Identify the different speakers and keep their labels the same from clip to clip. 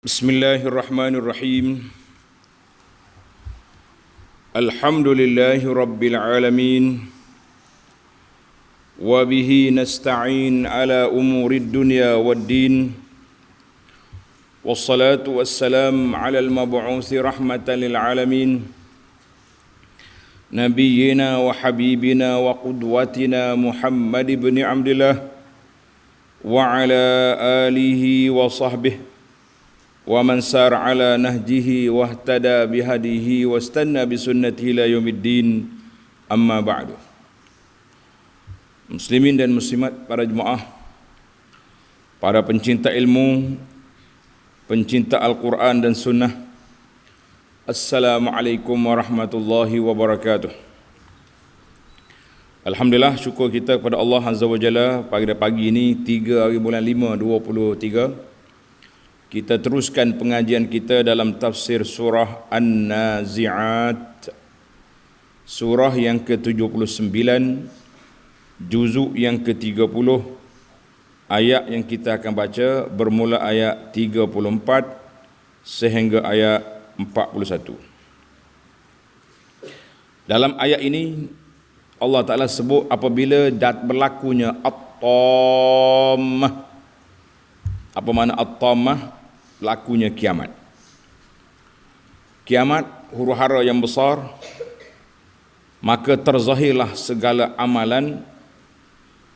Speaker 1: Bismillahirrahmanirrahim. Alhamdulillahi rabbil alamin. Wa bihi nasta'in ala umurid dunya waddin. Wassalatu wassalam ala al-mab'uthi rahmatan lil alamin. Nabiyyina wa habibina wa qudwatina Muhammad ibn Abdillah wa ala alihi wa sahbihi wa man sar ala nahjihi wahtada bihadihi wastanna bisunnatihi ila yaumiddin, amma ba'du. Muslimin dan muslimat, para jemaah, para pencinta ilmu, pencinta Al-Quran dan Sunnah, Assalamualaikum warahmatullahi wabarakatuh. Alhamdulillah, syukur kita kepada Allah Azza wa Jalla. Pada pagi ini 3 hari bulan 5 2023, kita teruskan pengajian kita dalam tafsir surah An-Nazi'at, surah yang ke-79, juzuk yang ke-30. Ayat yang kita akan baca bermula ayat 34 sehingga ayat 41. Dalam ayat ini Allah Ta'ala sebut apabila berlakunya At-Tammah. Apa makna At-Tammah? Lakunya kiamat. Kiamat, huru-hara yang besar, maka terzahirlah segala amalan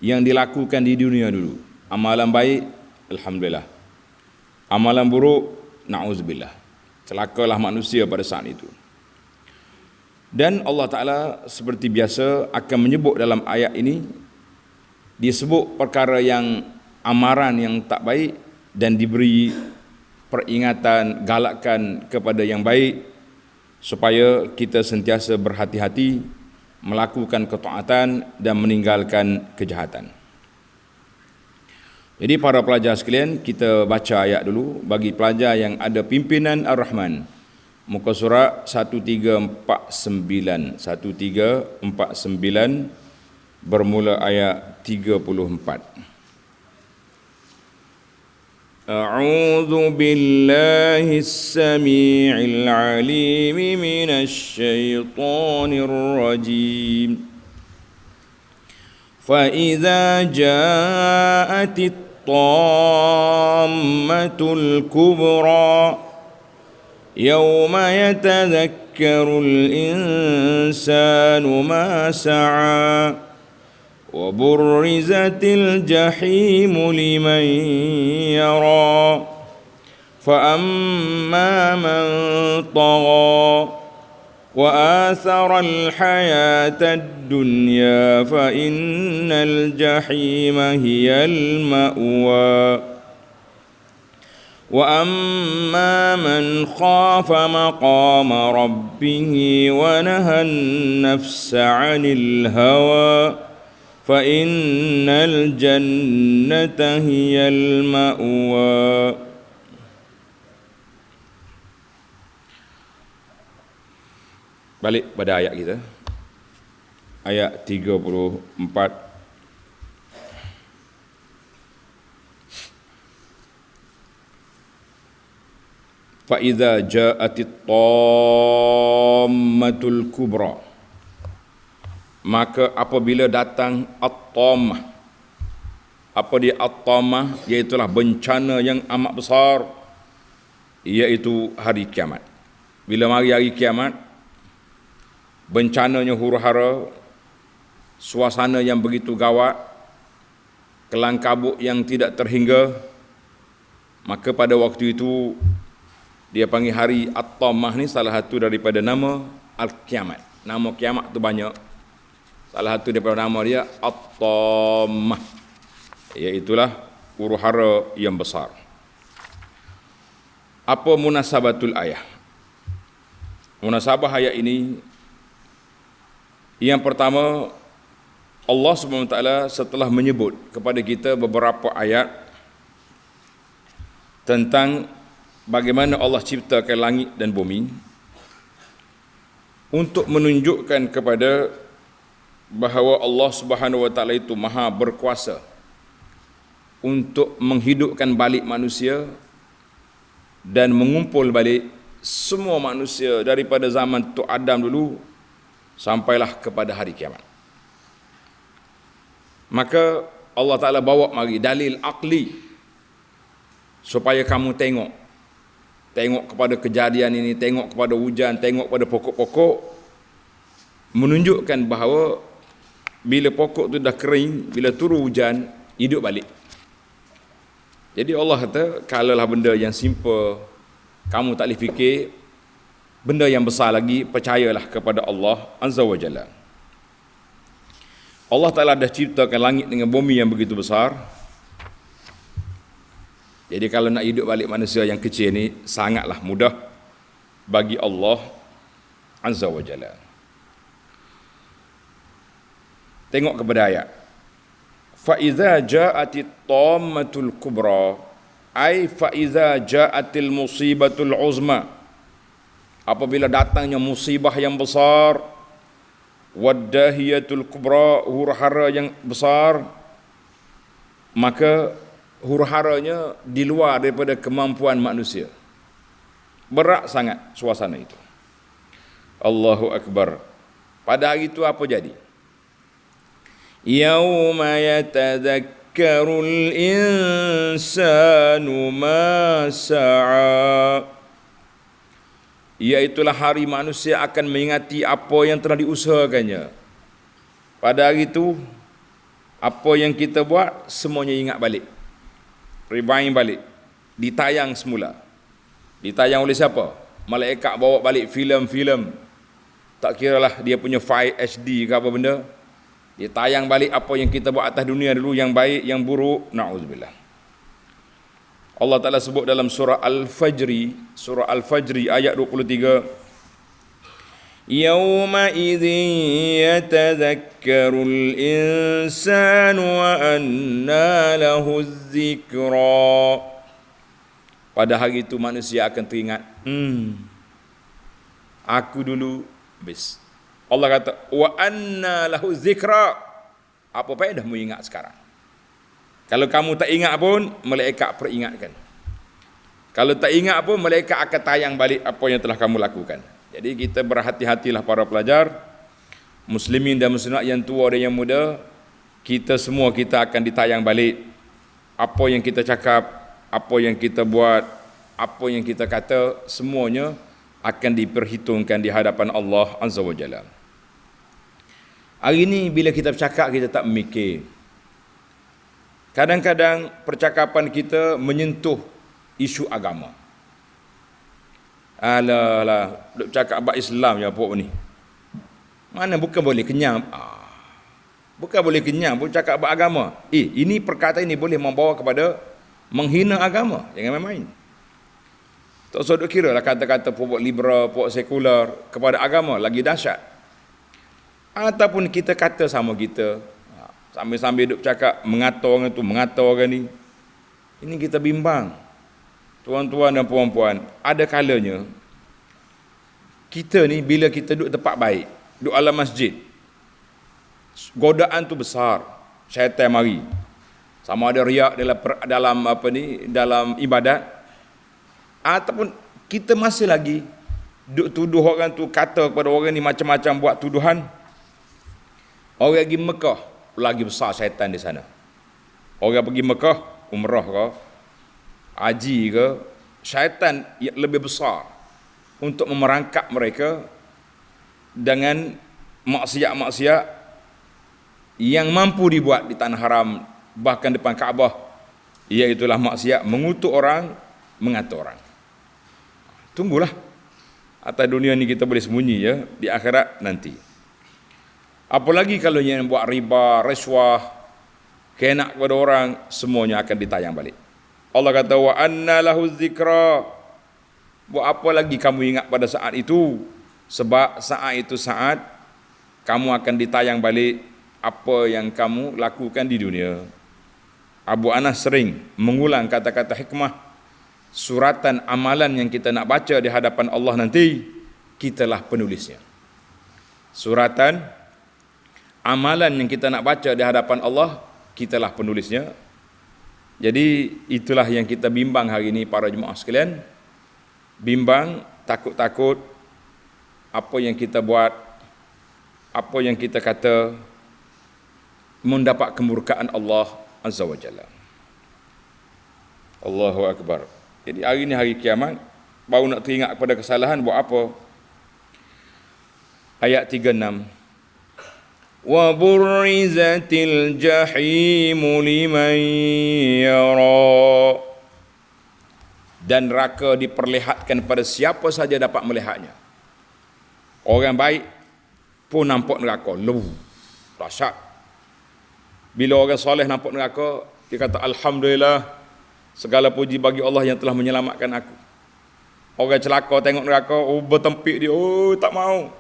Speaker 1: yang dilakukan di dunia dulu. Amalan baik, alhamdulillah. Amalan buruk, na'udzubillah. Celakalah manusia pada saat itu. Dan Allah Ta'ala seperti biasa akan menyebut dalam ayat ini, disebut perkara yang amaran yang tak baik dan diberi peringatan, galakkan kepada yang baik supaya kita sentiasa berhati-hati melakukan ketaatan dan meninggalkan kejahatan. Jadi para pelajar sekalian, kita baca ayat dulu bagi pelajar yang ada pimpinan Ar-Rahman. Muka surat 1349 bermula ayat 34. أعوذ بالله السميع العليم من الشيطان الرجيم فإذا جاءت الطامة الكبرى يوم يتذكر الإنسان ما سعى وبرزت الجحيم لمن يرى فأما من طغى وآثر الحياة الدنيا فإن الجحيم هي المأوى وأما من خاف مقام ربه ونهى النفس عن الهوى فإن الجنة هي المأوى. Balik pada ayat kita, ayat 34. فَإِذَا جَاءَتِ الطَّامَّةُ الْكُبْرَى, maka apabila datang At-Tammah. Apa dia At-Tammah? Iaitulah bencana yang amat besar, iaitu hari kiamat. Bila mari hari kiamat, bencananya huru-hara, suasana yang begitu gawat, kelang kabut yang tidak terhingga, maka pada waktu itu dia panggil hari At-Tammah ni salah satu daripada nama Al-Kiamat. Nama kiamat tu banyak. Salah satu daripada nama dia At-Tammah, iaitulah huru-hara yang besar. Apa munasabatul ayat? Munasabah ayat ini, yang pertama, Allah SWT setelah menyebut kepada kita beberapa ayat tentang bagaimana Allah ciptakan langit dan bumi, untuk menunjukkan kepada bahawa Allah Subhanahu wa taala itu maha berkuasa untuk menghidupkan balik manusia dan mengumpul balik semua manusia daripada zaman Tok Adam dulu sampailah kepada hari kiamat. Maka Allah Ta'ala bawa mari dalil akli supaya kamu tengok kepada kejadian ini, tengok kepada hujan, tengok kepada pokok-pokok, menunjukkan bahawa bila pokok tu dah kering, bila turun hujan, hidup balik. Jadi Allah kata, kalaulah benda yang simple kamu tak boleh fikir, benda yang besar lagi, percayalah kepada Allah Azza wa Jalla. Allah Ta'ala dah ciptakan langit dengan bumi yang begitu besar. Jadi kalau nak hidup balik manusia yang kecil ni, sangatlah mudah bagi Allah Azza wa Jalla. Tengok kepada ayat. فَإِذَا جَاءَتِ الطَّامَّةُ الْكُبْرَى أي فَإِذَا جَاءَتِ الْمُصِيبَةُ الْعُظْمَى, apabila datangnya musibah yang besar, وَالدَّاهِيَةُ الْكُبْرَى, huru-hara yang besar, maka huru-haranya di luar daripada kemampuan manusia. Berat sangat suasana itu. Allahu Akbar. Pada hari itu apa jadi? Yauma yatadhakkarul insanu ma sa'a, iaitulah hari manusia akan mengingati apa yang telah diusahakannya. Pada hari itu, apa yang kita buat semuanya ingat balik, rewind balik, ditayang semula. Ditayang oleh siapa? Malaikat bawa balik filem-filem, tak kiralah dia punya file HD ke apa benda. Dia tayang balik apa yang kita buat atas dunia dulu, yang baik, yang buruk. Na'udzubillah. Allah Ta'ala sebut dalam surah Al-Fajri ayat 23, Yawma idhin yatadhakkarul insanu wa anna lahu dzikra. Pada hari itu manusia akan teringat, aku dulu habis. Allah kata, wa anna lahu dzikra. Apa faedah mu ingat sekarang? Kalau kamu tak ingat pun, malaikat peringatkan. Kalau tak ingat pun, malaikat akan tayang balik apa yang telah kamu lakukan. Jadi kita berhati-hatilah para pelajar, muslimin dan muslimat yang tua dan yang muda, kita semua kita akan ditayang balik. Apa yang kita cakap, apa yang kita buat, apa yang kita kata, semuanya akan diperhitungkan di hadapan Allah Azza wa Jalla. Hari ini bila kita bercakap, kita tak memikir. Kadang-kadang percakapan kita menyentuh isu agama. Alah, duk cakap abad Islam ya pok ni. Mana bukan boleh kenyang. Bukan boleh kenyang pun cakap abad agama. Ini perkataan ini boleh membawa kepada menghina agama. Jangan main-main. Tak usah duk kira lah kata-kata pokok liberal, pokok sekular kepada agama lagi dahsyat. Ataupun kita kata sama kita, sambil-sambil duk cakap mengata orang tu, mengata orang ni. Ini kita bimbang. Tuan-tuan dan puan-puan, ada kalanya kita ni bila kita duduk tempat baik, duduk alam masjid, godaan tu besar, syaitan mari. Sama ada riak dalam ibadat, ataupun kita masih lagi duduk tuduh orang tu, kata kepada orang ni macam-macam buat tuduhan. Orang pergi Mekah, lagi besar syaitan di sana. Orang pergi Mekah, umrah ke, haji ke, syaitan lebih besar untuk memerangkap mereka dengan maksiat-maksiat yang mampu dibuat di tanah haram, bahkan depan Kaabah, iaitulah maksiat mengutuk orang, mengata orang. Tunggulah, atas dunia ni kita boleh sembunyi ya, di akhirat nanti. Apalagi kalau yang buat riba, rasuah, kenak kepada orang, semuanya akan ditayang balik. Allah kata, wa anna lahu dzikra. Buat apa lagi kamu ingat pada saat itu? Sebab saat itu saat kamu akan ditayang balik apa yang kamu lakukan di dunia. Abu Anas sering mengulang kata-kata hikmah, suratan amalan yang kita nak baca di hadapan Allah nanti, kitalah penulisnya. Suratan amalan yang kita nak baca di hadapan Allah, kitalah penulisnya. Jadi itulah yang kita bimbang hari ini para jemaah sekalian. bimbang, takut-takut apa yang kita buat, apa yang kita kata mendapat kemurkaan Allah Azza wa Jalla. Allahu Akbar. Jadi hari ni hari kiamat, baru nak teringat kepada kesalahan, buat apa? Ayat 36. Wa burrizatil jahimu liman yara. Dan neraka diperlihatkan pada siapa saja dapat melihatnya. Orang baik pun nampak neraka. Dahsyat. Bila orang soleh nampak neraka, dia kata alhamdulillah, segala puji bagi Allah yang telah menyelamatkan aku. Orang celaka tengok neraka, bertempik dia, tak mau.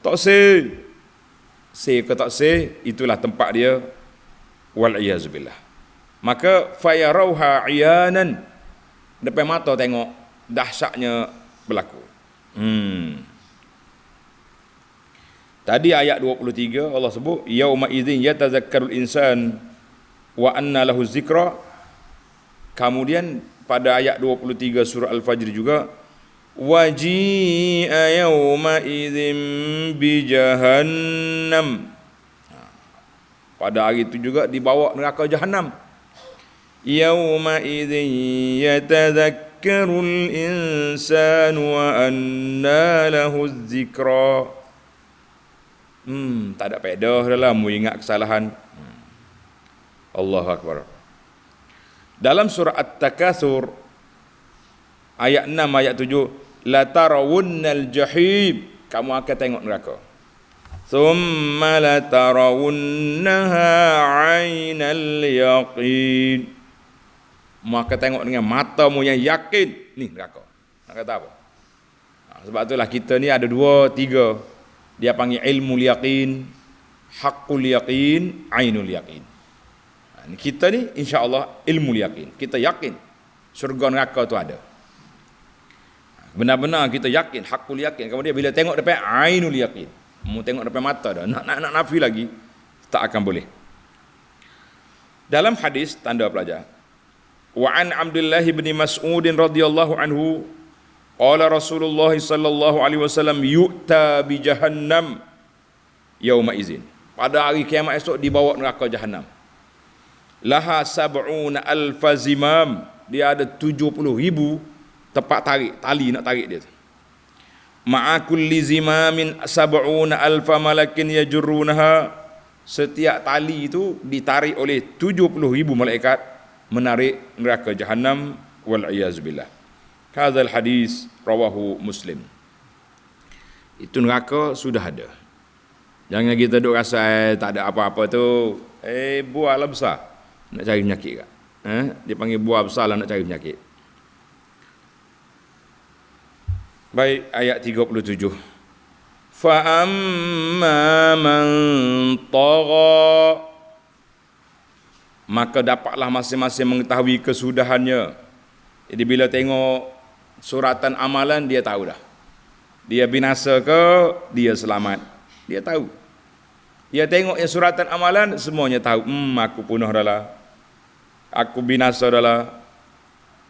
Speaker 1: Tak say ke tak say, itulah tempat dia. Wal'iyazubillah. Maka fayarauha iyanan, depan mata tengok dahsyatnya berlaku. Tadi ayat 23 Allah sebut yauma idzin yatazakkarul insan wa anna lahu zikra. Kemudian pada ayat 23 surah Al-Fajr juga waji'a yauma idzin bi jahannam. Pada hari itu juga dibawa neraka Jahannam. Yauma idzin yatazakkarul insanu wa anna lahu zikra. Tak ada faedah dalam mengingat kesalahan. Allahu Akbar. Dalam surah At-Takatsur ayat 6 ayat 7, la tarawunnal jahim, kamu akan tengok neraka. Thumma la tarawunnaha 'ainal yaqin, maka tengok dengan matamu yang yakin. Ni neraka. Nak kata apa? Sebab itulah kita ni ada 2, 3. Dia panggil ilmu yaqin, haqqul yaqin, ainul yaqin. Kita ni insya-Allah ilmu yaqin. Kita yakin syurga neraka tu ada. Benar-benar kita yakin, haqqul yaqin. Kemudian bila tengok depan ainul yaqin, mau tengok depan mata dah. Nak nafi lagi tak akan boleh. Dalam hadis tanda pelajar. Wa an Abdullah bin Mas'ud radhiyallahu anhu qala Rasulullah sallallahu alaihi wasallam yu'ta bi jahannam yauma izin. Pada hari kiamat esok dibawa neraka Jahannam. Laha sab'una alfa zimam, dia ada 70,000 tempat tarik, tali nak tarik dia. Ma'a kulli zimamin sab'una alfa malakin yajrunaha, setiap tali itu ditarik oleh 70,000 malaikat menarik neraka Jahannam wal iyaz billah. Hadzal hadis rawahu Muslim. Itu neraka sudah ada. Jangan kita duk rasa tak ada apa-apa tu. Buahlah besar nak cari penyakit kat. Dia panggil buah besar lah nak cari penyakit. Baik, ayat 37. Fa amma man tagha, maka dapatlah masing-masing mengetahui kesudahannya. Jadi bila tengok suratan amalan, dia tahu dah. Dia binasa ke, dia selamat. Dia tahu. Dia tengok yang suratan amalan, semuanya tahu. Aku punah dah lah. Aku binasa dah lah.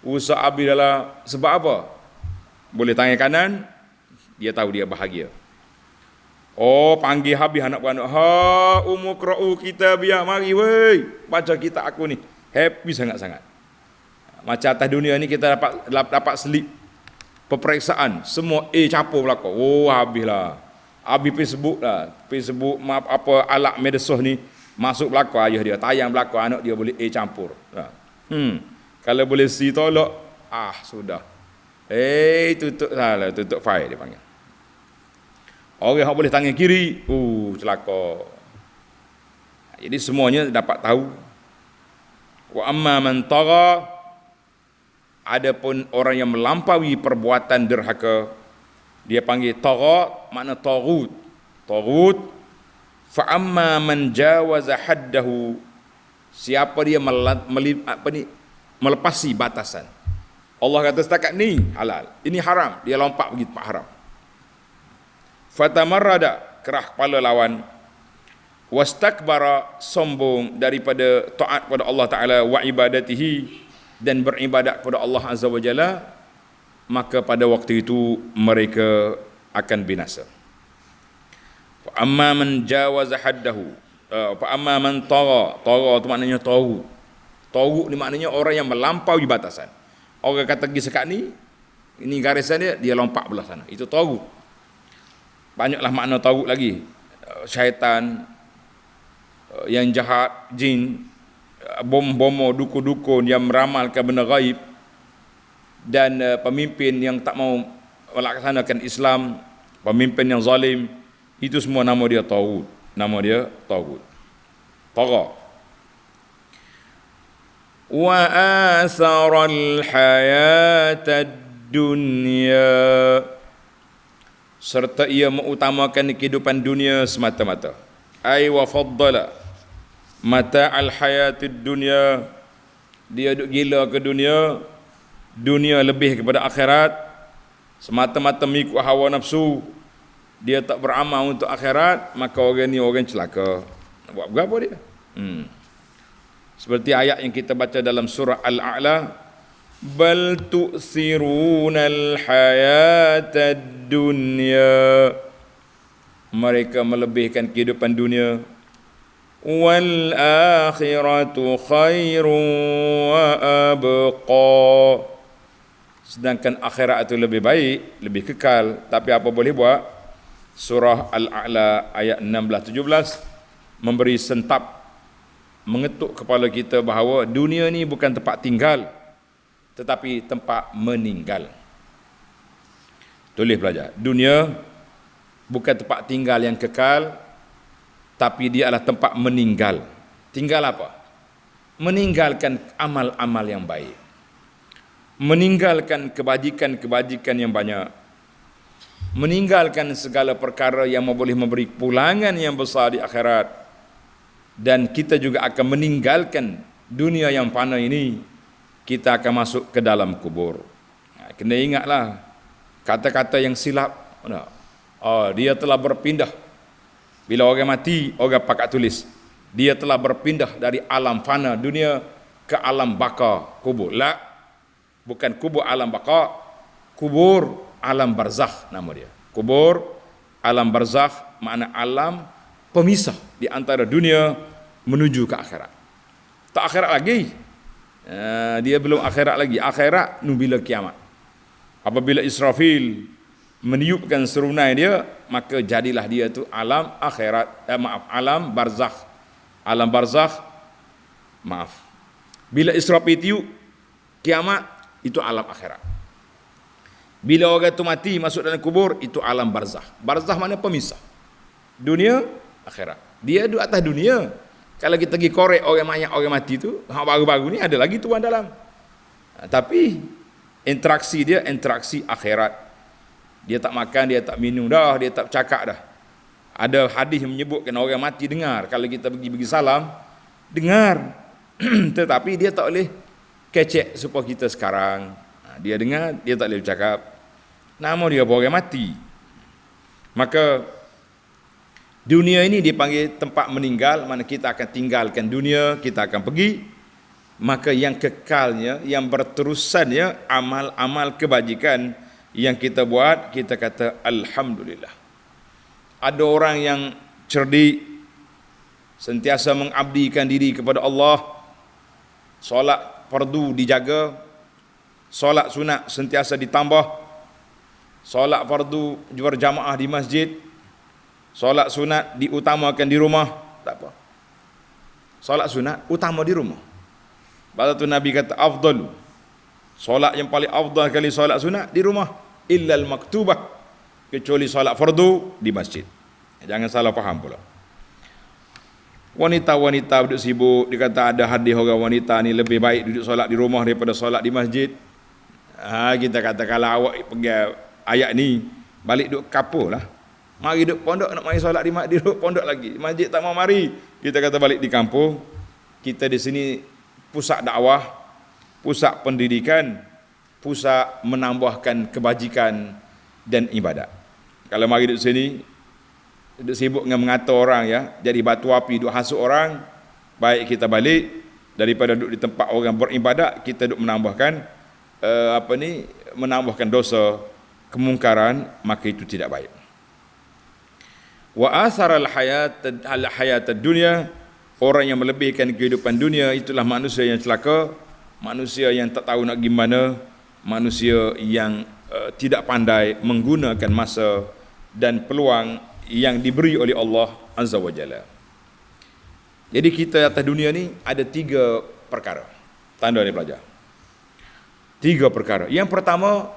Speaker 1: Usaha habis dah lah. Sebab apa? Boleh tangan kanan, dia tahu dia bahagia. Panggil habis anak-anak. Umukra'u kitabiyah. Mari weh, baca kitab aku ni. Happy sangat-sangat. Macam atas dunia ni kita dapat slip peperiksaan, semua campur belaka. Habislah. Habis Facebook lah. Facebook apa alat medsos ni masuk belaka ayah dia, tayang belaka anak dia boleh campur. Kalau boleh C tolak, sudah. Tutup salah, tutup file dia panggil. Orang yang boleh tangan kiri, celaka. Jadi semuanya dapat tahu. Wa amma man tagha, adapun orang yang melampaui perbuatan derhaka, dia panggil tagha, makna taghut. Taghut, fa amma man jawaza haddahu, siapa dia melepasi batasan. Allah kata setakat ni halal, ini haram, dia lompat pergi tempat haram. Fatamarrada, kerah kepala lawan. Wastakbara, sombong daripada taat kepada Allah Ta'ala wa ibadatihi, dan beribadat kepada Allah Azza wa Jalla. maka pada waktu itu mereka akan binasa. Fa amma man jawaza haddahu, fa amma man tagha itu maknanya taghut. Taghut ni maknanya orang yang melampaui batasan. Orang kata pergi sekat ni, ini garisan dia lompat belah sana. Itu taghut. Banyaklah makna taghut lagi. Syaitan yang jahat, jin, bom-bomo, dukun-dukun yang meramalkan benda gaib, dan pemimpin yang tak mau melaksanakan Islam, pemimpin yang zalim, itu semua nama dia taghut. Nama dia taghut. Tagha. Wa atharal hayatad dunya, serta ia mengutamakan kehidupan dunia semata-mata. Ai wa faddala mata'al hayatid dunya, dia duk gila ke dunia, dunia lebih kepada akhirat, semata-mata mengikut hawa nafsu, dia tak beramal untuk akhirat, maka orang ni orang celaka. Nak buat berapa dia? Seperti ayat yang kita baca dalam surah Al-A'la, bal tu'thirunal hayatad dunya, mereka melebihkan kehidupan dunia, wal akhiratu khairun wa abqa, sedangkan akhirat itu lebih baik, lebih kekal. Tapi apa boleh buat? Surah Al-A'la ayat 16-17 memberi sentap, mengetuk kepala kita bahawa dunia ni bukan tempat tinggal, tetapi tempat meninggal. Tulis pelajar, dunia bukan tempat tinggal yang kekal, tapi dia adalah tempat meninggal. Tinggal apa? Meninggalkan amal-amal yang baik, meninggalkan kebajikan-kebajikan yang banyak, meninggalkan segala perkara yang boleh memberi pulangan yang besar di akhirat. Dan kita juga akan meninggalkan dunia yang fana ini, kita akan masuk ke dalam kubur. Kena ingatlah kata-kata yang silap. Dia telah berpindah. Bila orang mati, orang pakat tulis, dia telah berpindah dari alam fana dunia ke alam baka, kubur. La, bukan kubur alam baka, kubur alam barzakh nama dia. Kubur alam barzakh makna alam pemisah di antara dunia menuju ke akhirat. Tak akhirat lagi. Dia belum akhirat lagi. Akhirat bila kiamat. Apabila Israfil meniupkan serunai dia, maka jadilah dia tu alam akhirat, alam barzakh. Alam barzakh, bila Israfil tiup kiamat, itu alam akhirat. Bila orang tu mati masuk dalam kubur, itu alam barzakh. Barzakh mana pemisah dunia akhirat. Dia duduk atas dunia. Kalau kita pergi korek orang mayat, orang mati tu, baru-baru ni ada lagi tuan dalam. Tapi interaksi dia interaksi akhirat. Dia tak makan, dia tak minum dah, dia tak bercakap dah. Ada hadis yang menyebutkan orang mati dengar. Kalau kita pergi bagi salam, dengar. Tetapi dia tak boleh kecek supaya kita sekarang. Dia dengar, dia tak boleh bercakap. Nama dia orang mati. Maka dunia ini dipanggil tempat meninggal, mana kita akan tinggalkan dunia, kita akan pergi. Maka yang kekalnya, yang berterusannya, amal-amal kebajikan yang kita buat, kita kata Alhamdulillah. Ada orang yang cerdik, sentiasa mengabdikan diri kepada Allah, solat fardu dijaga, solat sunat sentiasa ditambah, solat fardu berjamaah di masjid, solat sunat diutamakan di rumah, tak apa. Solat sunat utama di rumah. Lepas tu Nabi kata afdalu, solat yang paling afdal kali solat sunat di rumah, illal maktubah, kecuali solat fardu di masjid. Jangan salah faham pula. Wanita-wanita duduk sibuk, dia kata ada hadis orang wanita ni lebih baik duduk solat di rumah daripada solat di masjid. Kita kata kalau awak pergi ayat ni, balik duduk kapur lah. Mari duduk pondok, nak mari solat di duduk pondok lagi. Masjid tak mau mari. Kita kata balik di kampung. Kita di sini pusat dakwah, pusat pendidikan, pusat menambahkan kebajikan dan ibadat. Kalau mari duduk sini, duduk sibuk dengan mengata orang ya, jadi batu api duduk hasut orang, baik kita balik daripada duduk di tempat orang beribadat, kita duduk menambahkan menambahkan dosa, kemungkaran, maka itu tidak baik. Wa athara al-hayat ad-dunya, orang yang melebihkan kehidupan dunia itulah manusia yang celaka, manusia yang tak tahu nak gimana, manusia yang tidak pandai menggunakan masa dan peluang yang diberi oleh Allah Azza wa Jalla. Jadi kita atas dunia ni ada 3 perkara. Tanda ni pelajar. 3 perkara. Yang pertama,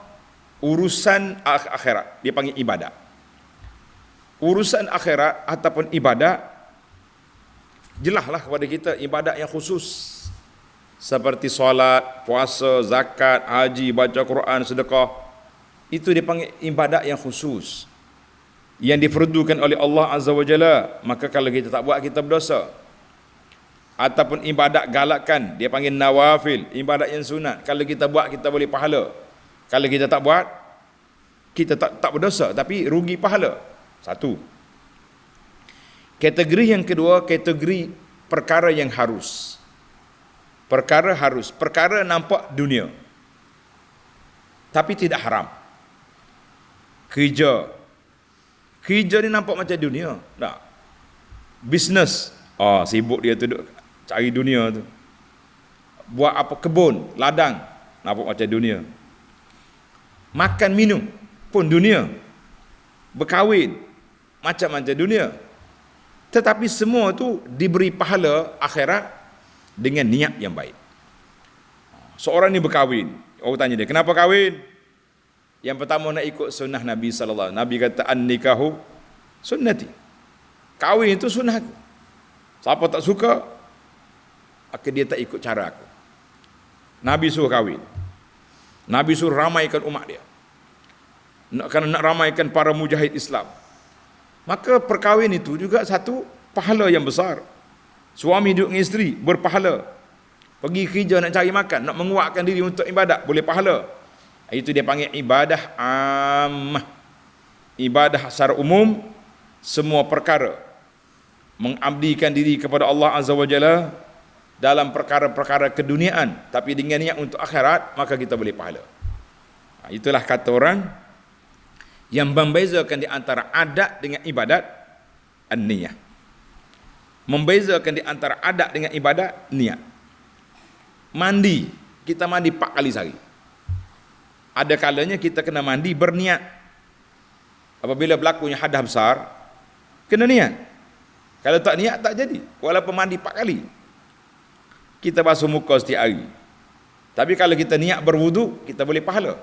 Speaker 1: urusan akhirat, dia panggil ibadat. Urusan akhirat ataupun ibadat, jelaslah kepada kita ibadat yang khusus. Seperti solat, puasa, zakat, haji, baca Quran, sedekah. Itu dipanggil ibadat yang khusus, yang difardukan oleh Allah Azza wa Jalla. Maka kalau kita tak buat, kita berdosa. Ataupun ibadat galakan, dia panggil nawafil, ibadat yang sunat. Kalau kita buat, kita boleh pahala. Kalau kita tak buat, kita tak berdosa, tapi rugi pahala. 1. Kategori yang kedua, kategori perkara yang harus. Perkara harus, perkara nampak dunia, tapi tidak haram. Kerja ni nampak macam dunia. Tak. Bisnes, sibuk dia tu cari dunia tu. Buat apa, kebun, ladang, nampak macam dunia. Makan minum pun dunia. Berkahwin, macam-macam dunia. Tetapi semua tu diberi pahala akhirat dengan niat yang baik. Seorang ni berkahwin, orang tanya dia, kenapa kahwin? Yang pertama, nak ikut sunnah Nabi sallallahu alaihi wasallam. Nabi kata, an-nikahu sunnati. Kahwin itu sunnah aku. Siapa tak suka, maka dia tak ikut cara aku. Nabi suruh kahwin. Nabi suruh ramaikan umat dia. Kerana nak ramaikan para mujahid Islam. Maka perkahwin itu juga satu pahala yang besar. Suami duduk dengan isteri, berpahala. Pergi kerja nak cari makan, nak menguatkan diri untuk ibadat, boleh pahala. Itu dia panggil ibadah ammah. Ibadah secara umum, semua perkara. Mengabdikan diri kepada Allah Azza wa Jalla dalam perkara-perkara keduniaan, tapi dengan niat untuk akhirat, maka kita boleh pahala. Itulah kata orang yang membezakan di antara adat dengan ibadat, an-niyah. Membezakan di antara adat dengan ibadat, niat. Mandi, kita mandi 4 kali sehari. Ada kalanya kita kena mandi berniat. Apabila berlakunya hadas besar, kena niat. Kalau tak niat, tak jadi. Walaupun mandi 4 kali. Kita basuh muka setiap hari. Tapi kalau kita niat berwudu, kita boleh pahala.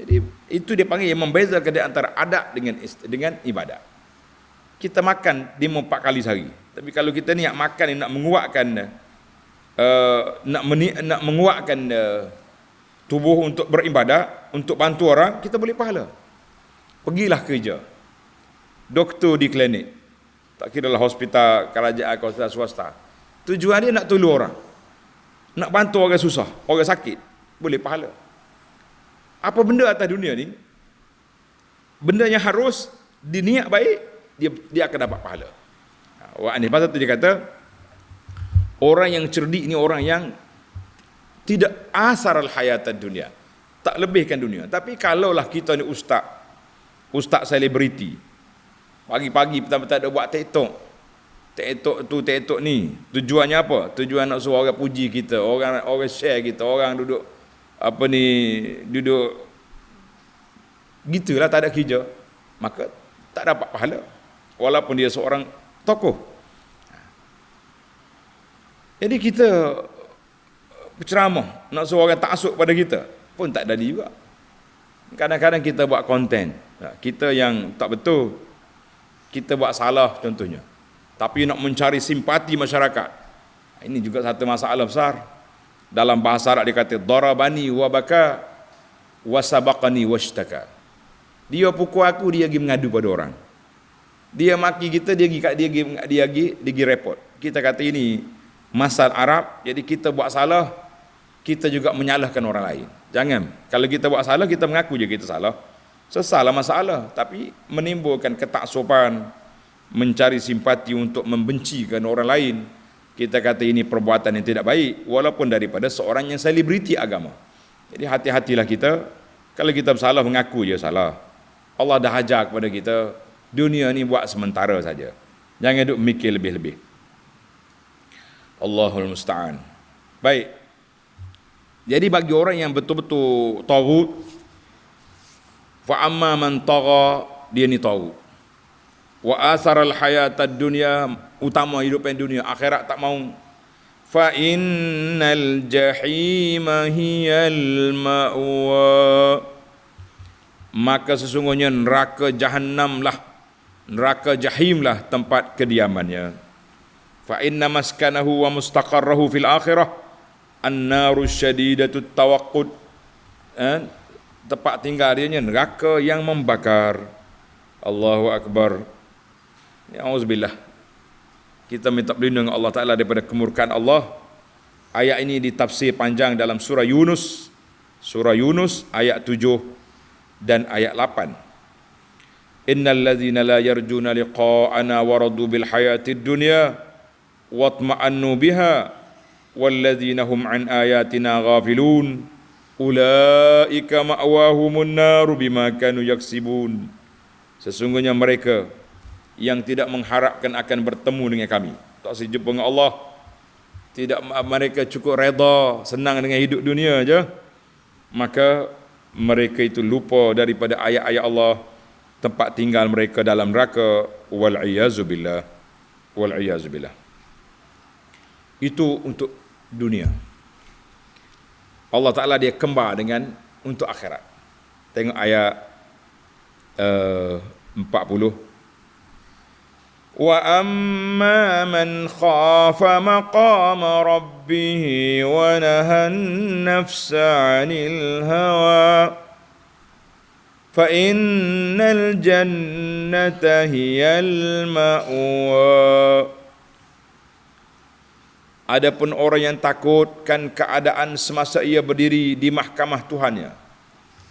Speaker 1: Jadi itu dia panggil yang membezakan di antara adat dengan ibadat. Kita makan 4 kali sehari. Tapi kalau kita niat makan nak menguatkan nak menguatkan tubuh untuk beribadat, untuk bantu orang, kita boleh pahala. Pergilah kerja. Doktor di klinik, tak kira lah hospital kerajaan atau hospital swasta. Tujuan dia nak tolong orang, nak bantu orang susah, orang sakit, boleh pahala. Apa benda atas dunia ni, benda yang harus diniat baik, dia akan dapat pahala. Orang ni pasal tu dia kata, orang yang cerdik ni orang yang tidak asaral hayatad dunia, tak lebihkan dunia. Tapi kalaulah kita ni ustaz selebriti, pagi-pagi petang-petang ada buat TikTok ni, tujuannya apa? Tujuan nak suruh orang puji kita, orang share kita, orang duduk duduk gitulah, tak ada kerja, maka tak dapat pahala walaupun dia seorang tokoh. Jadi kita berceramah nak suruh orang taksub pada kita pun tak jadi juga. Kadang-kadang kita buat konten, kita yang tak betul, kita buat salah contohnya, tapi nak mencari simpati masyarakat, ini juga satu masalah besar. Dalam bahasa Arab dia kata, darabani wa baka wa sabaqani washtaka. Dia pukul aku, dia pergi mengadu pada orang. Dia maki kita, dia pergi report. Kita kata ini masalah Arab, jadi kita buat salah, kita juga menyalahkan orang lain. Jangan, kalau kita buat salah, kita mengaku je kita salah. Sesalah masalah, tapi menimbulkan ketaksuban, mencari simpati untuk membencikan orang lain, kita kata ini perbuatan yang tidak baik, walaupun daripada seorang yang selebriti agama. Jadi hati-hatilah kita. Kalau kita bersalah, mengaku je salah. Allah dah ajar kepada kita, dunia ni buat sementara saja. Jangan duk mikir lebih-lebih. Allahul musta'an. Baik. Jadi bagi orang yang betul-betul taghut, fa amma man tagha, dia ni taghut. Wa asaral hayatad dunya, utama hidup dunia, akhirat tak mau. Fa innal jahima hiyal ma'wa, maka sesungguhnya neraka jahannam lah, neraka jahim lah tempat kediamannya. Fa inna maskanahu wa mustaqarrahu fil akhirah an-naru syadidatut tawaqqud, tempat tinggal dia neraka yang membakar. Allahu akbar. Ya auzubillah. Kita minta perlindungan Allah Taala daripada kemurkaan Allah. Ayat ini ditafsir panjang dalam surah Yunus. Surah Yunus ayat 7 dan ayat 8. Innal ladzina la yarjuna liqa'ana wa radu bil hayatid dunya watma'annu biha wal ladzina hum an ayatina ghafilun ulaika ma'wahumun naru bima kanu yaksibun. Sesungguhnya mereka yang tidak mengharapkan akan bertemu dengan kami, tak sejumpa dengan Allah, tidak, mereka cukup redha, senang dengan hidup dunia aja, maka mereka itu lupa daripada ayat-ayat Allah, tempat tinggal mereka dalam neraka. Wal iyazu billah. Wal iyazu billah. Itu untuk dunia. Allah Ta'ala dia kembar dengan untuk akhirat. Tengok ayat 40. Wa amma man khafa maqama rabbih wa nahan nafsa 'anil hawa fa innal jannata hiyal ma'wa. Adapun orang yang takutkan keadaan semasa ia berdiri di mahkamah Tuhannya.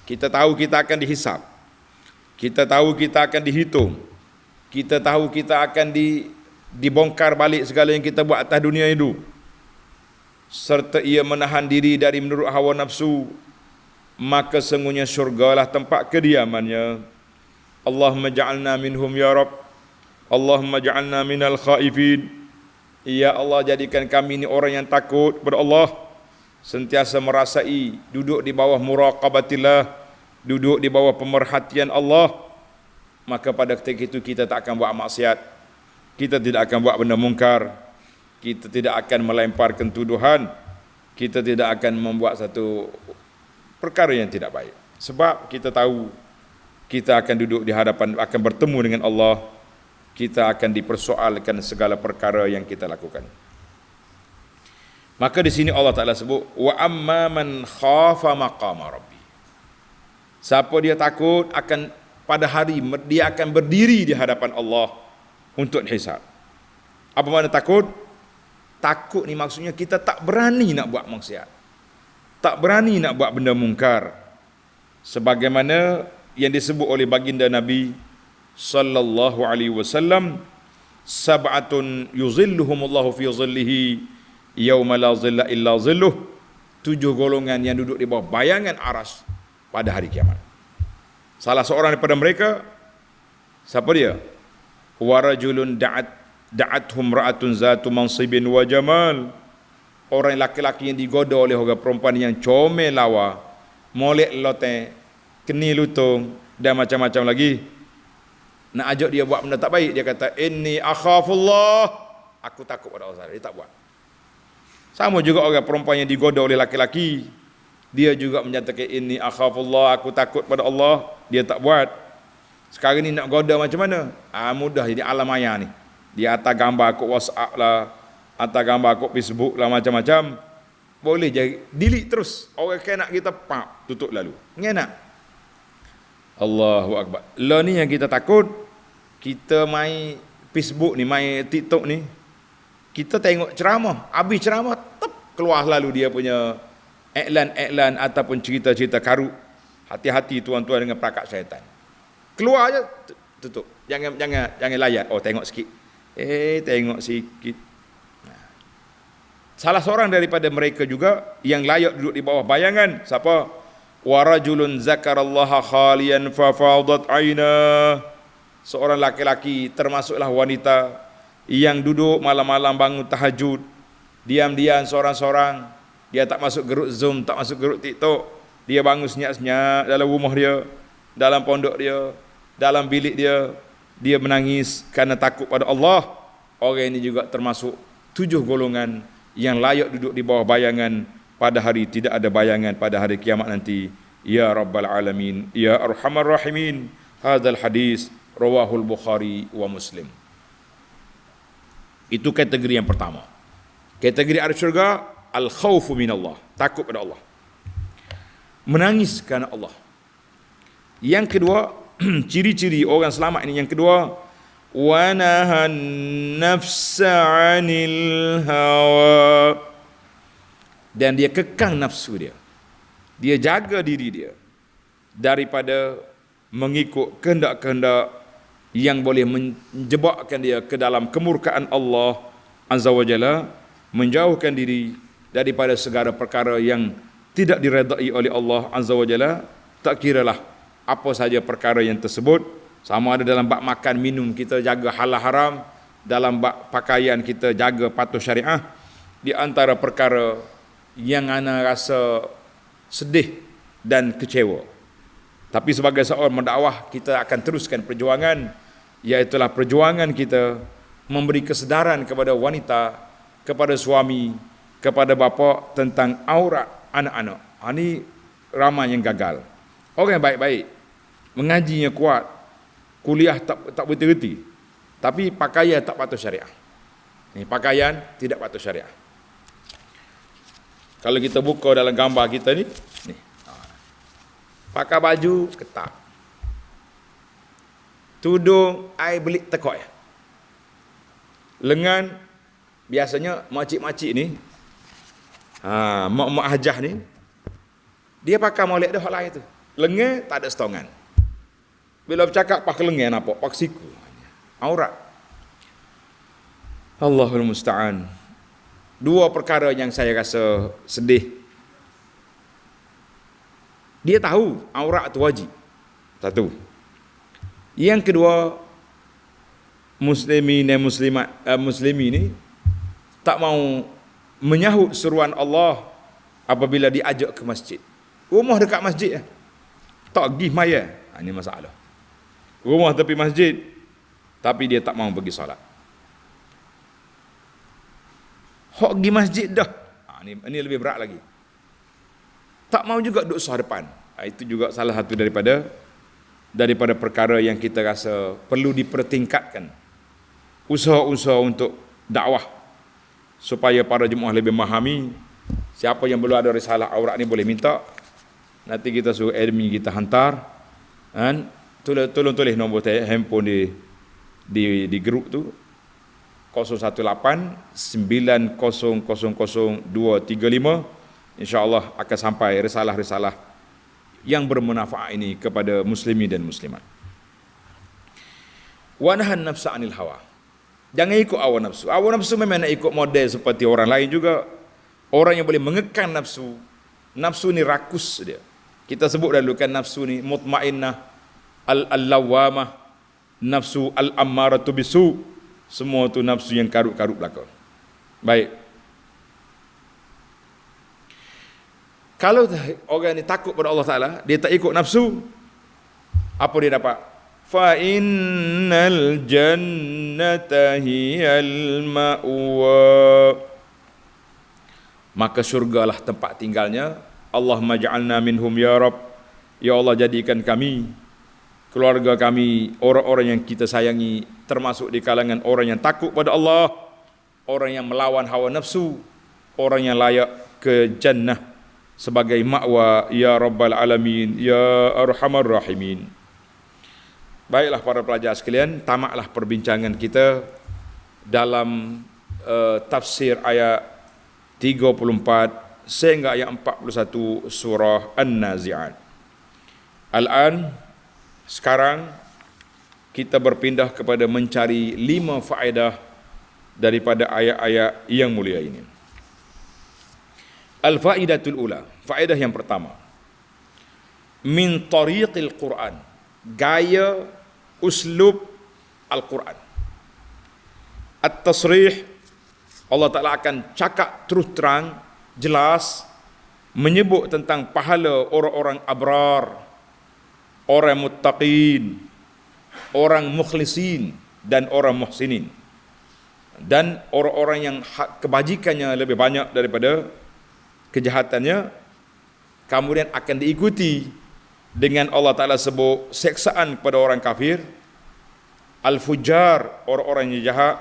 Speaker 1: Kita tahu kita akan dihisab. Kita tahu kita akan dihitung. Kita tahu kita akan dibongkar balik segala yang kita buat atas dunia itu. Serta ia menahan diri dari menurut hawa nafsu, maka sungguhnya syurgalah tempat kediamannya. Allahumma ja'alna minhum ya Rabb. Allahumma ja'alna minal khaifin. Ya Allah, jadikan kami ini orang yang takut kepada Allah, sentiasa merasai duduk di bawah muraqabatillah, duduk di bawah pemerhatian Allah. Maka pada ketika itu kita tak akan buat maksiat, kita tidak akan buat benda mungkar, kita tidak akan melemparkan tuduhan, kita tidak akan membuat satu perkara yang tidak baik. Sebab kita tahu kita akan duduk di hadapan, akan bertemu dengan Allah, kita akan dipersoalkan segala perkara yang kita lakukan. Maka di sini Allah Ta'ala sebut, wa amma man khafa maqama rabbi. Siapa dia takut akan pada hari dia akan berdiri di hadapan Allah untuk dihisab. Apa makna takut? Takut ni maksudnya kita tak berani nak buat maksiat, tak berani nak buat benda mungkar, sebagaimana yang disebut oleh baginda Nabi sallallahu alaihi wasallam, sab'atun yuzilluhumullahu fi zillihi yauma la zilla illa zilluh. 7 golongan yang duduk di bawah bayangan aras pada hari kiamat. Salah seorang daripada mereka, siapa dia? Wa rajulun da'athum ra'atun zatu mansibin wa jamal. Orang laki-laki yang digoda oleh orang perempuan yang comel lawa, molek loteng, keni lutung dan macam-macam lagi. Nak ajak dia buat benda tak baik, dia kata inni akhafullah, aku takut pada Allah. Dia tak buat. Sama juga orang perempuan yang digoda oleh laki-laki, dia juga menyatakan inni akhafullah, aku takut pada Allah, dia tak buat. Sekarang ni nak goda macam mana? Mudah, jadi alam maya ni. Dia atas gambar kat WhatsApp lah, atas gambar kat Facebook lah, macam-macam. Boleh jadi delete terus. Orang kan nak kita tutup lalu. Ngenak. Allahu akbar. Lah ni yang kita takut. Kita main Facebook ni, main TikTok ni, kita tengok ceramah, habis ceramah keluar lalu dia punya iklan-iklan ataupun cerita-cerita karut. Hati-hati tuan-tuan dengan perangkap syaitan. Keluar aja tutup. Jangan layan. Oh, tengok sikit. Tengok sikit. Salah seorang daripada mereka juga yang layak duduk di bawah bayangan, siapa? Wa rajulun zakarallaha khalian fa fadat aina. Seorang laki-laki, termasuklah wanita, yang duduk malam-malam bangun tahajud, diam-diam seorang-seorang, dia tak masuk geruk Zoom, tak masuk geruk TikTok, dia bangun senyap-senyap dalam rumah dia, dalam pondok dia, dalam bilik dia, dia menangis kerana takut pada Allah. Orang ini juga termasuk 7 golongan yang layak duduk di bawah bayangan pada hari tidak ada bayangan pada hari kiamat nanti. Ya Rabbal Alamin, Ya Arhamar Rahimin. Hadzal hadis rawahul Bukhari wa Muslim. Itu kategori yang pertama. Kategori ahli syurga, al-khawfu minallah, takut pada Allah, menangis kerana Allah. Yang kedua, ciri-ciri orang selamat ini, yang kedua, wa nahan nafsa 'anil hawa, dan dia kekang nafsu dia. Dia jaga diri dia daripada mengikut kehendak-kehendak yang boleh menjebakkan dia ke dalam kemurkaan Allah Azza wa Jalla, menjauhkan diri daripada segala perkara yang tidak diredai oleh Allah Azza wa Jalla. Tak kiralah apa saja perkara yang tersebut, sama ada dalam bab makan minum kita jaga halal haram, dalam bab pakaian kita jaga patuh syariah. Di antara perkara yang ana rasa sedih dan kecewa, tapi sebagai seorang mendakwah kita akan teruskan perjuangan, iaitulah perjuangan kita memberi kesedaran kepada wanita, kepada suami, kepada bapa tentang aurat anak-anak. Ini ramai yang gagal. Orang yang baik-baik, mengajinya kuat, kuliah tak berhenti, tapi pakaian tak patuh syariah. Ini pakaian tidak patuh syariah. Kalau kita buka dalam gambar kita ni, pakai baju ketat, tudung air belik tekok ya. Lengan, biasanya makcik-makcik ni, mak-mak hajah ni, dia pakai molek dia hak lain tu. Lengan tak ada setongan. Bila bercakap pakai lengan nampak, pakai siku. Aurat. Allahul musta'an. 2 perkara yang saya rasa sedih. Dia tahu aurat itu wajib. Satu. Yang kedua, muslimin dan muslimat, muslimi ni tak mau menyahut seruan Allah apabila diajak ke masjid. Rumah dekat masjid ya. Tak pergi maya. Ini masalah. Rumah tepi masjid, tapi dia tak mau pergi solat. Hak pergi masjid dah. Ini lebih berat lagi. Tak mau juga duduk sah depan. Itu juga salah satu daripada perkara yang kita rasa perlu dipertingkatkan. Usaha-usaha untuk dakwah supaya para jemaah lebih memahami. Siapa yang belum ada risalah aurat ni boleh minta. Nanti kita suruh admin kita hantar. Tolong tulis nombor handphone di grup tu, 018-9000-235. InsyaAllah akan sampai risalah-risalah yang bermanfaat ini kepada muslimin dan muslimat. Wa nahan nafsa 'anil hawa. Jangan ikut hawa nafsu. Hawa nafsu memang nak ikut model seperti orang lain juga. Orang yang boleh mengekang nafsu. Nafsu ni rakus dia. Kita sebut dahulu kan nafsu ni mutmainnah, al-lawamah, nafsu al-ammaratu bisu. Semua tu nafsu yang karut-karut belaka. Baik. Kalau orang ni takut pada Allah Ta'ala, dia tak ikut nafsu, apa dia dapat? Fa innal jannata hiyal ma'wa. Maka syurgalah tempat tinggalnya. Allahumma ja'alna minhum ya Rabb. Ya Allah, jadikan kami, keluarga kami, orang-orang yang kita sayangi, termasuk di kalangan orang yang takut pada Allah, orang yang melawan hawa nafsu, orang yang layak ke jannah sebagai ma'wa. Ya Rabbal Alamin, Ya Arhamar Rahimin. Baiklah para pelajar sekalian, tamatlah perbincangan kita dalam tafsir ayat 34 sehingga ayat 41 surah An-Nazi'at. Al-an, sekarang kita berpindah kepada mencari 5 faedah daripada ayat-ayat yang mulia ini. Al-faidatul ula, faedah yang pertama. Min tariqil Quran, gaya uslub Al-Quran. At-tasrih, Allah Ta'ala akan cakap terus terang, jelas, menyebut tentang pahala orang-orang abrar, orang muttaqin, orang mukhlisin, dan orang muhsinin. Dan orang-orang yang kebajikannya lebih banyak daripada kejahatannya, kemudian akan diikuti dengan Allah Ta'ala sebut seksaan kepada orang kafir, al-fujar, orang-orang yang jahat,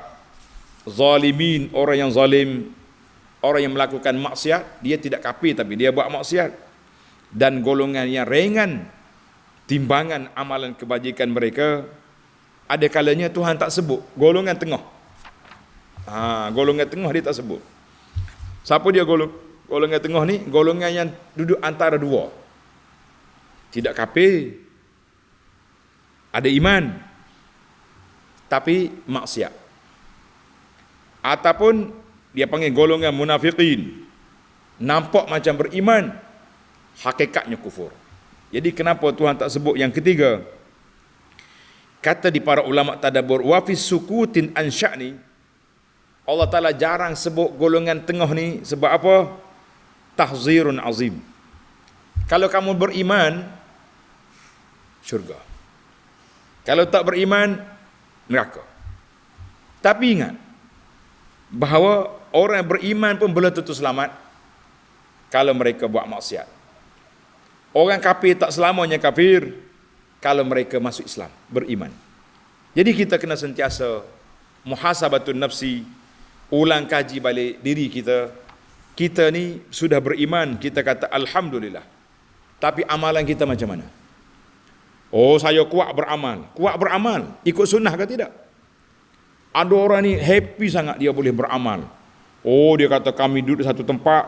Speaker 1: zalimin, orang yang zalim, orang yang melakukan maksiat, dia tidak kafir tapi dia buat maksiat, dan golongan yang ringan timbangan amalan kebajikan mereka. Ada kalanya Tuhan tak sebut golongan tengah. Golongan tengah dia tak sebut. Siapa dia golongan tengah ni? Golongan yang duduk antara dua, tidak kafir, ada iman tapi maksiat, ataupun dia panggil golongan munafiqin, nampak macam beriman, hakikatnya kufur. Jadi kenapa Tuhan tak sebut yang ketiga? Kata di para ulama tadabbur, wa fi sukutin an sya'ni, Allah Ta'ala jarang sebut golongan tengah ni sebab apa? Tahzirun azim. Kalau kamu beriman, syurga. Kalau tak beriman, neraka. Tapi ingat bahawa orang beriman pun belum tentu selamat kalau mereka buat maksiat. Orang kafir tak selamanya kafir kalau mereka masuk Islam, beriman. Jadi kita kena sentiasa muhasabatun nafsi, ulang kaji balik diri kita. Kita ni sudah beriman, kita kata alhamdulillah. Tapi amalan kita macam mana? Oh, saya kuat beramal. Kuat beramal, ikut sunnah ke tidak? Ada orang ni happy sangat dia boleh beramal. Oh, dia kata kami duduk satu tempat,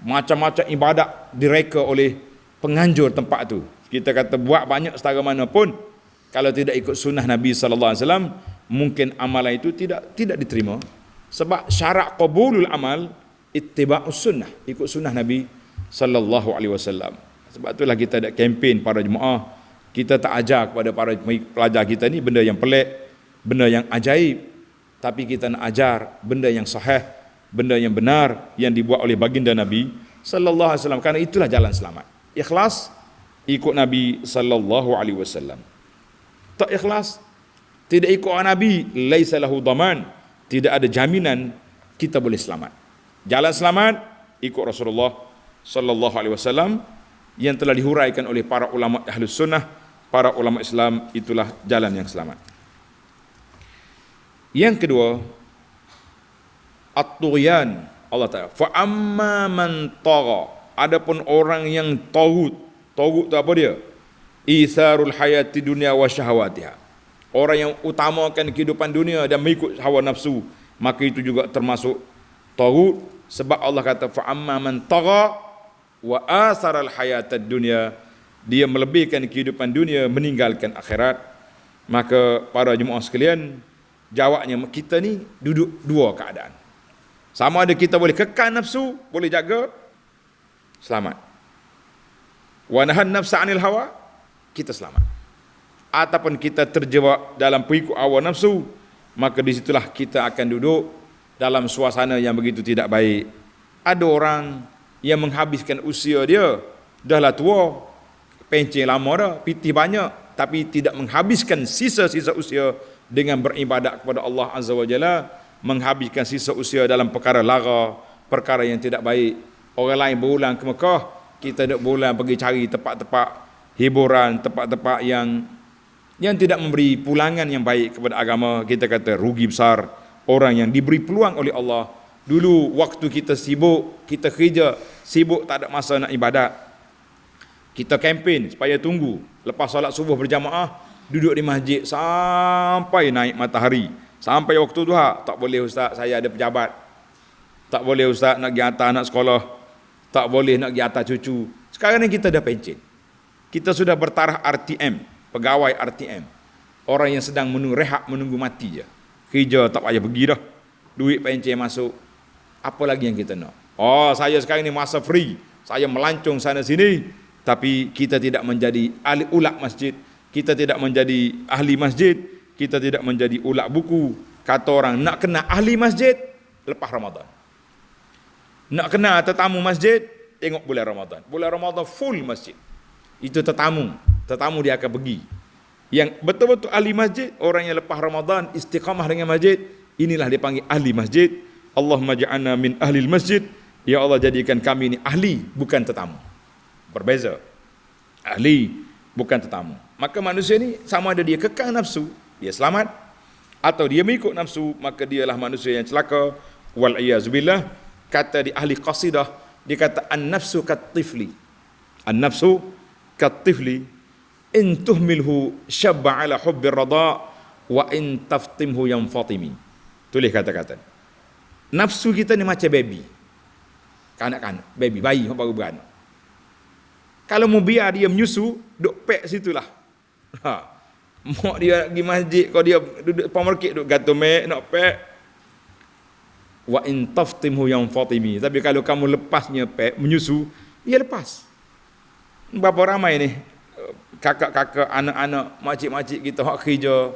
Speaker 1: macam-macam ibadat direka oleh penganjur tempat tu. Kita kata buat banyak setara mana pun, kalau tidak ikut sunnah Nabi SAW, mungkin amalan itu tidak diterima. Sebab syarat qabulul amal ittiba'us sunnah, ikut sunnah Nabi SAW. Sebab itulah kita ada kempen para jemaah, kita tak ajar kepada para pelajar kita ni benda yang pelik, benda yang ajaib, tapi kita nak ajar benda yang sahih, benda yang benar yang dibuat oleh baginda Nabi sallallahu alaihi wasallam, kerana itulah jalan selamat. Ikhlas, ikut Nabi sallallahu alaihi wasallam. Tak ikhlas, tidak ikut Nabi, laisa lahu dhaman, tidak ada jaminan kita boleh selamat. Jalan selamat ikut Rasulullah sallallahu alaihi wasallam yang telah dihuraikan oleh para ulama Ahlus Sunnah, para ulama Islam, itulah jalan yang selamat. Yang kedua, at-tughyan, Allah Ta'ala, fa amma man tagha, adapun orang yang taghut tu apa dia? Isarul hayati dunia wa syahawatiha, orang yang utamakan kehidupan dunia dan mengikut hawa nafsu, maka itu juga termasuk taghut. Sebab Allah kata fa amma man tagha wa asaral hayatad dunia, dia melebihkan kehidupan dunia meninggalkan akhirat. Maka para jemaah sekalian, jawabnya kita ni duduk dua keadaan. Sama ada kita boleh kekal nafsu, boleh jaga, selamat. Wa nahan nafsa 'anil hawa, kita selamat. Ataupun kita terjebak dalam pengikut hawa nafsu, maka di situlah kita akan duduk dalam suasana yang begitu tidak baik. Ada orang yang menghabiskan usia dia, dahlah tua, pencen lama dah, pitih banyak, tapi tidak menghabiskan sisa-sisa usia dengan beribadat kepada Allah Azza wa Jalla, menghabiskan sisa usia dalam perkara lara, perkara yang tidak baik. Orang lain berulang ke Mekah, kita nak berulang pergi cari tempat-tempat hiburan, tempat-tempat yang tidak memberi pulangan yang baik kepada agama. Kita kata rugi besar orang yang diberi peluang oleh Allah. Dulu waktu kita sibuk, kita kerja, sibuk tak ada masa nak ibadat, kita kempen supaya tunggu lepas solat subuh berjamaah, duduk di masjid sampai naik matahari, sampai waktu duha. Tak boleh ustaz, saya ada pejabat. Tak boleh ustaz, nak pergi hantar anak sekolah. Tak boleh nak pergi hantar cucu. Sekarang ni kita dah pencen, kita sudah bertaraf RTM, pegawai RTM, orang yang sedang rehat menunggu mati je. Kerja tak payah pergi dah, duit pencen masuk. Apa lagi yang kita nak? Oh, saya sekarang ini masa free, saya melancong sana sini, tapi kita tidak menjadi ahli ulak masjid, kita tidak menjadi ahli masjid, kita tidak menjadi ulak buku. Kata orang, nak kena ahli masjid lepas Ramadan. Nak kena tetamu masjid, tengok bulan Ramadan. Bulan Ramadan full masjid. Itu tetamu dia akan pergi. Yang betul-betul ahli masjid, orang yang lepas Ramadan istiqamah dengan masjid, inilah dipanggil ahli masjid. Allahumma ja'alna min ahli masjid. Ya Allah, jadikan kami ini ahli, bukan tetamu. Berbeza. Ahli, bukan tetamu. Maka manusia ini sama ada dia kekang nafsu, dia selamat, atau dia mengikut nafsu, maka dialah manusia yang celaka. Wal'iyazubillah. Kata di ahli qasidah, dia kata an-nafsu kat-tifli. An-nafsu kat-tifli in tuhmilhu syabba ala hubbir rada wa in taftimhu yanfatimi. Tulis kata-kata. Nafsu kita ni macam baby. Kanak-kanak, baby, bayi yang baru beranak. Kalau mau biar dia menyusu, duk pek situlah. Mak dia pergi masjid, kalau dia duduk supermarket, duk gato mek, nak pek. Wa in taftimhu yanfatimi. Tapi kalau kamu lepasnya pek, menyusu, dia lepas. Berapa ramai ni kakak-kakak, anak-anak, makcik-makcik kita hak kerja,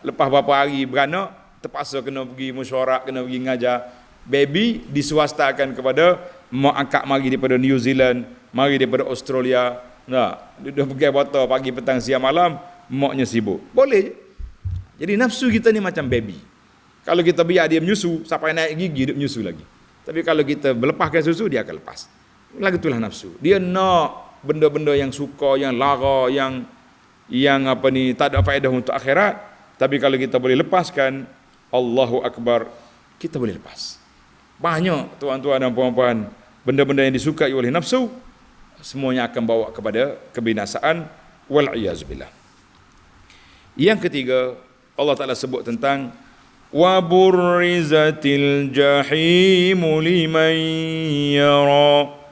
Speaker 1: lepas berapa hari beranak, terpaksa kena pergi mesyuarat, kena pergi ngajar. Baby diswastakan kepada mak angkat mari daripada New Zealand, mari daripada Australia. Dia pergi botol pagi, petang, siang, malam, maknya sibuk. Boleh je. Jadi nafsu kita ni macam baby. Kalau kita biar dia menyusu, sampai naik gigi, dia menyusu lagi. Tapi kalau kita melepaskan susu, dia akan lepas. Lagi itulah nafsu. Dia nak benda-benda yang suka, yang lara, yang apa ni, tak ada faedah untuk akhirat. Tapi kalau kita boleh lepaskan, Allahu Akbar, kita boleh lepas. Banyak tuan-tuan dan puan-puan, benda-benda yang disukai oleh nafsu, semuanya akan bawa kepada kebinasaan. Wal'iyazubillah. Yang ketiga, Allah Ta'ala sebut tentang wa burrizatil jahimu liman yara.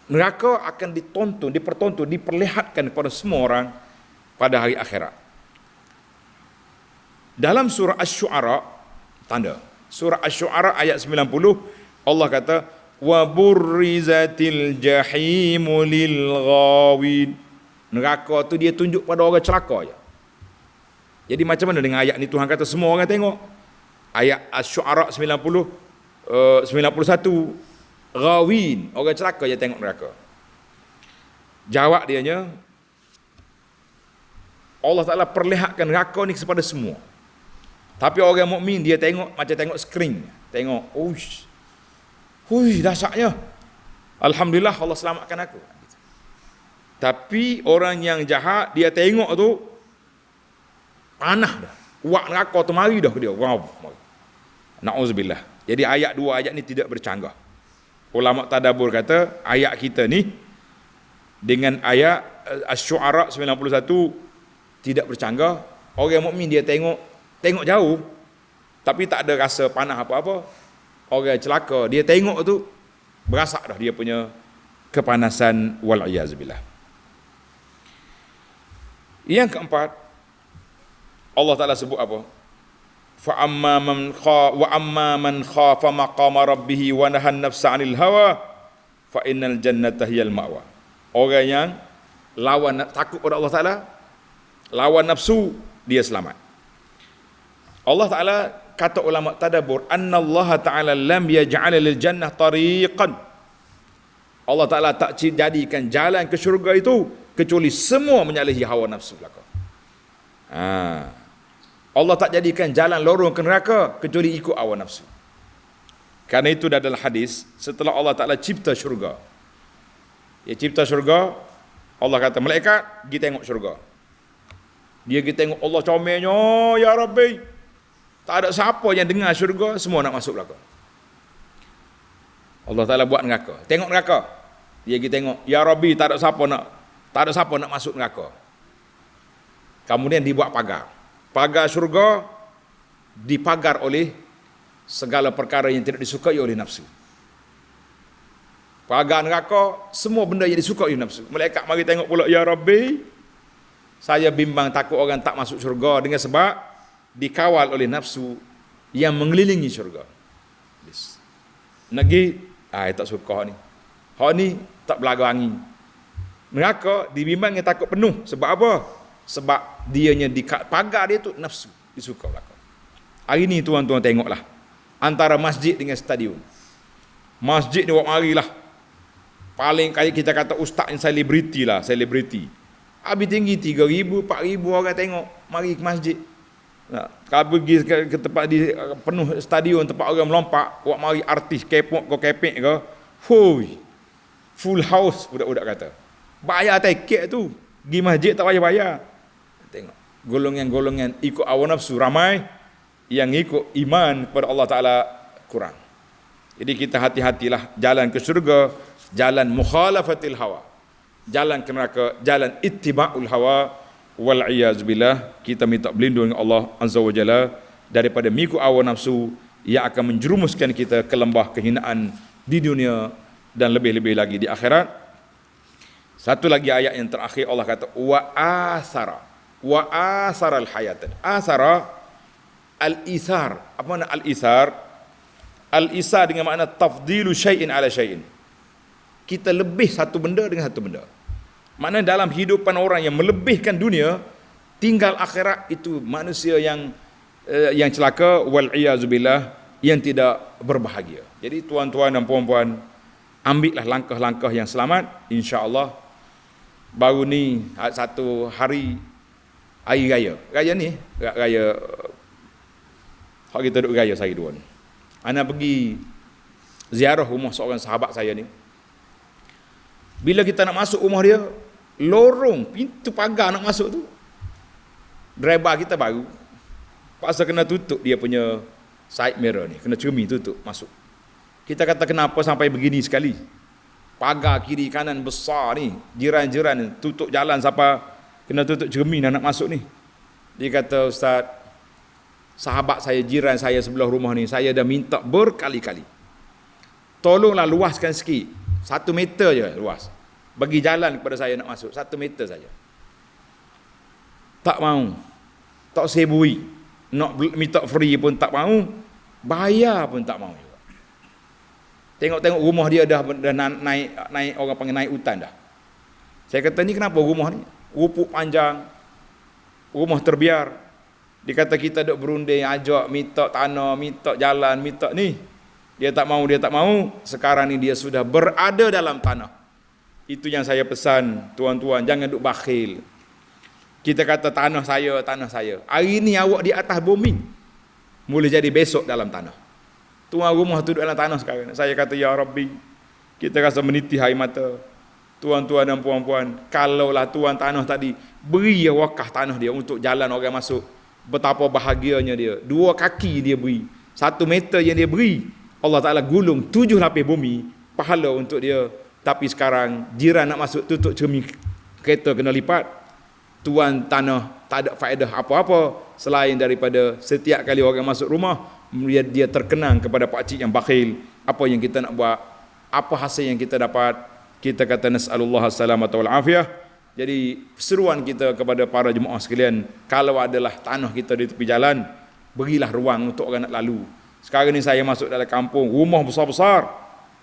Speaker 1: Neraka akan ditonton, dipertonton, diperlihatkan kepada semua orang pada hari akhirat. Dalam surah Asy-Syu'ara, tanda surah Asy-Syu'ara ayat 90, Allah kata wa burrizatil jahimu lil ghawin. Neraka tu dia tunjuk pada orang celaka je. Jadi macam mana dengan ayat ni? Tuhan kata semua orang tengok. Ayat Asy-Syu'ara 91, ghawin, orang celaka je tengok neraka. Jawab dianya, Allah Ta'ala perlihatkan neraka ni kepada semua. Tapi orang mukmin dia tengok macam tengok skrin. Tengok, dahsyatnya. Alhamdulillah Allah selamatkan aku. Tapi orang yang jahat, dia tengok tu panah dah. Wak neraka tu mari dah ke dia. Wow. Na'udzubillah. Jadi ayat dua ayat ni tidak bercanggah. Ulama tadabbur kata ayat kita ni dengan ayat Asy-Syu'ara 91 tidak bercanggah. Orang mukmin dia tengok jauh tapi tak ada rasa panah apa-apa. Orang celaka dia tengok tu berasak dah dia punya kepanasan. Wal'iyazubillah. Yang keempat, Allah Ta'ala sebut apa? Wa amma man khafa maqama rabbih wa nahan nafsa 'anil hawa fa innal jannata hiyal ma'wa. Orang yang lawan takut pada Allah Ta'ala, lawan nafsu, dia selamat. Allah Ta'ala kata ulama tadabbur, annallaha ta'ala lam yaj'ala lil jannah tariqan. Allah Ta'ala tak jadikan jalan ke syurga itu kecuali semua menyalahi hawa nafsu belaka. Allah tak jadikan jalan lorong ke neraka kecuali ikut hawa nafsu. Karena itu dalam hadis, setelah Allah Ta'ala cipta syurga, dia cipta syurga, Allah kata malaikat pergi tengok syurga. Dia pergi tengok Allah comelnya, ya Rabbi, tak ada siapa yang dengar syurga, semua nak masuk belaka. Allah Ta'ala buat neraka, tengok neraka, dia pergi tengok, ya Rabbi, tak ada siapa nak masuk neraka. Kemudian dibuat pagar syurga dipagar oleh segala perkara yang tidak disukai oleh nafsu. Pagar neraka semua benda yang disukai oleh nafsu. Malaikat mari tengok pula, ya Rabbi, saya bimbang takut orang tak masuk syurga dengan sebab dikawal oleh nafsu yang mengelilingi syurga. Negi, tak suka ni. Hak ni tak belaga angin. Neraka dibimbang yang takut penuh. Sebab apa? Sebab dianya di pagar dia tu nafsu, dia suka belaka. Hari ni tuan-tuan tengoklah antara masjid dengan stadium. Masjid ni buat marilah. Paling kaya kita kata ustaz yang selebriti lah, selebriti. Habis tinggi 3,000, 4,000 orang tengok, mari ke masjid. Nah, kalau pergi ke tempat di penuh stadium tempat orang melompat, buat mari artis kepok ke kepek ke, full house budak-budak kata. Bayar tiket tu, pergi masjid tak payah bayar. Tengok, golongan-golongan ikut hawa nafsu ramai, yang ikut iman kepada Allah Ta'ala kurang. Jadi kita hati-hatilah jalan ke syurga, jalan mukhalafatil hawa, jalan ke neraka, jalan ittiba'ul hawa, wal'iyazubillah. Kita minta berlindung dengan Allah Azza wa Jalla daripada mengikut hawa nafsu yang akan menjerumuskan kita ke lembah kehinaan di dunia dan lebih-lebih lagi di akhirat. Satu lagi ayat yang terakhir Allah kata wa asara al-hayatan. Asara al-isar. Apa makna al-isar? Al-isar dengan makna tafdilu syai'in ala syai'in. Kita lebih satu benda dengan satu benda. Maknanya dalam hidupan orang yang melebihkan dunia, tinggal akhirat, itu manusia yang celaka, wal'iyazubillah, yang tidak berbahagia. Jadi tuan-tuan dan puan-puan, ambillah langkah-langkah yang selamat, insya-Allah. Baru ni satu hari raya. Raya ni, raya hak kita duduk raya saya dua ni. Ana pergi ziarah rumah seorang sahabat saya ni. Bila kita nak masuk rumah dia, lorong pintu pagar nak masuk tu, driver kita baru paksa kena tutup dia punya side mirror ni, kena cermin tutup masuk. Kita kata kenapa sampai begini sekali? Pagar kiri kanan besar ni, jiran-jiran tutup jalan siapa kena tutup cermin nak masuk ni. Dia kata, ustaz, sahabat saya, jiran saya sebelah rumah ni, saya dah minta berkali-kali, tolonglah luaskan sikit, 1 meter je luas, bagi jalan kepada saya nak masuk, 1 meter saja. Tak mau, tak sebui, nak minta free pun tak mau, bayar pun tak mau juga. Tengok-tengok rumah dia dah naik orang panggil naik hutan dah. Saya kata, ni kenapa rumah ni? Rupuk panjang, rumah terbiar. Dia kata kita duk berunding, ajak minta tanah, minta jalan, minta ni. Dia tak mau. Sekarang ni dia sudah berada dalam tanah. Itu yang saya pesan, tuan-tuan, jangan duk bakhil. Kita kata tanah saya. Hari ni awak di atas bumi, boleh jadi besok dalam tanah. Tuan rumah tu duduk dalam tanah sekarang. Saya kata, ya Rabbi, kita rasa meniti air mata. Tuan-tuan dan puan-puan, kalaulah tuan tanah tadi beri wakaf tanah dia untuk jalan orang masuk, betapa bahagianya dia. 2 kaki dia beri, 1 meter yang dia beri, Allah Ta'ala gulung 7 lapis bumi pahala untuk dia. Tapi sekarang jiran nak masuk, tutup cermin kereta kena lipat. Tuan tanah tak ada faedah apa-apa selain daripada setiap kali orang masuk rumah, dia terkenang kepada pakcik yang bakhil. Apa yang kita nak buat? Apa hasil yang kita dapat? Kita kata nas'alullah as-salamata wal afiyah. Jadi seruan kita kepada para jemaah sekalian, kalau adalah tanah kita di tepi jalan, berilah ruang untuk orang nak lalu. Sekarang ni saya masuk dalam kampung, rumah besar-besar,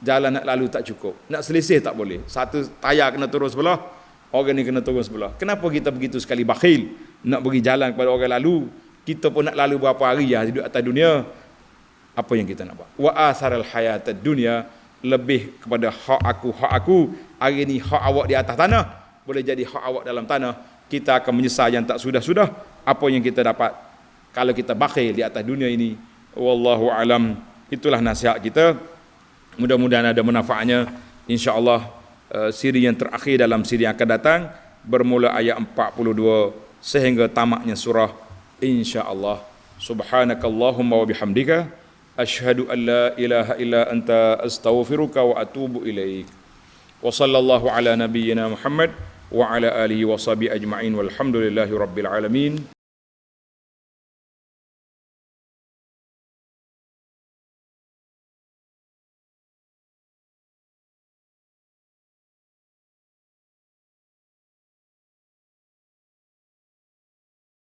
Speaker 1: jalan nak lalu tak cukup, nak selisih tak boleh, satu tayar kena turun sebelah, orang ni kena turun sebelah. Kenapa kita begitu sekali bakhil nak bagi jalan kepada orang lalu? Kita pun nak lalu berapa hari ya hidup atas dunia. Apa yang kita nak buat? Wa asaral hayatad dunya, lebih kepada hak aku. Hari ni hak awak di atas tanah, boleh jadi hak awak dalam tanah. Kita akan menyesal yang tak sudah-sudah apa yang kita dapat kalau kita bakhil di atas dunia ini. Wallahu alam. Itulah nasihat kita. Mudah-mudahan ada manfaatnya. Insya-Allah siri yang terakhir dalam siri yang akan datang bermula ayat 42 sehingga tamatnya surah, insya-Allah. Subhanakallahumma wa bihamdika asyhadu an la ilaha illa anta astaghfiruka wa atubu ilaik. Wa sallallahu ala nabiyyina Muhammad wa ala alihi wa sahbihi ajma'in walhamdulillahi rabbil alamin.